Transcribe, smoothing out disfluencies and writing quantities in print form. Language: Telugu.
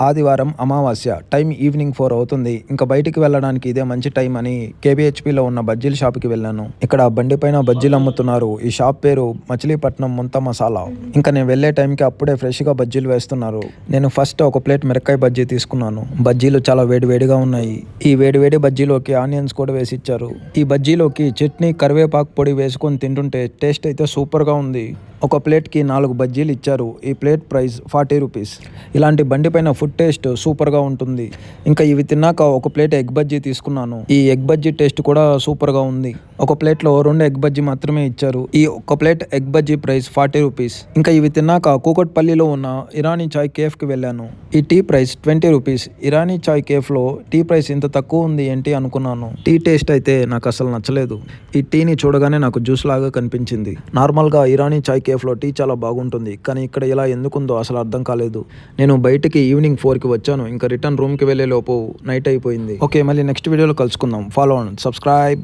ఆదివారం అమావాస్య, టైం ఈవినింగ్ 4 అవుతుంది. ఇంకా బయటికి వెళ్ళడానికి ఇదే మంచి టైం అని కేబిహెచ్పిలో ఉన్న బజ్జీల షాప్కి వెళ్ళాను. ఇక్కడ బండిపైన బజ్జీలు అమ్ముతున్నారు. ఈ షాప్ పేరు మచిలీపట్నం ముంత మసాలా. ఇంకా నేను వెళ్ళే టైంకి అప్పుడే ఫ్రెష్గా బజ్జీలు వేస్తున్నారు. నేను ఫస్ట్ ఒక ప్లేట్ మిరకాయ బజ్జీ తీసుకున్నాను. బజ్జీలు చాలా వేడివేడిగా ఉన్నాయి. ఈ వేడివేడి బజ్జీలోకి ఆనియన్స్ కూడా వేసి ఇచ్చారు. ఈ బజ్జీలోకి చట్నీ, కరివేపాకు పొడి వేసుకొని తింటుంటే టేస్ట్ అయితే సూపర్గా ఉంది. ఒక ప్లేట్కి 4 బజ్జీలు ఇచ్చారు. ఈ ప్లేట్ ప్రైస్ 40 రూపీస్. ఇలాంటి బండిపైన ఫుడ్ టేస్ట్ సూపర్గా ఉంటుంది. ఇంకా ఇవి తిన్నాక ఒక ప్లేట్ ఎగ్ బజ్జీ తీసుకున్నాను. ఈ ఎగ్ బజ్జీ టేస్ట్ కూడా సూపర్గా ఉంది. ఒక ప్లేట్లో 2 ఎగ్ బజ్జీ మాత్రమే ఇచ్చారు. ఈ ఒక plate egg bajji price 40 rupees. ఇంకా ఇవి తిన్నాక కూకట్పల్లిలో ఉన్న ఇరానీ చాయ్ కేఫ్కి వెళ్ళాను. ఈ టీ ప్రైస్ 20 రూపీస్. ఇరానీ చాయ్ కేఫ్లో టీ ప్రైస్ ఇంత తక్కువ ఉంది ఏంటి అనుకున్నాను. టీ టేస్ట్ అయితే నాకు అసలు నచ్చలేదు. ఈ టీని చూడగానే నాకు జ్యూస్ లాగా కనిపించింది. నార్మల్గా ఇరానీ చాయ్ కేఫ్లో టీ చాలా బాగుంటుంది, కానీ ఇక్కడ ఇలా ఎందుకుందో అసలు అర్థం కాలేదు. నేను బయటికి ఈవినింగ్ 4కి వచ్చాను. ఇంకా రిటర్న్ రూమ్కి వెళ్ళే లోపు నైట్ అయిపోయింది. ఓకే, మళ్ళీ నెక్స్ట్ వీడియోలో కలుసుకుందాం. Follow and subscribe.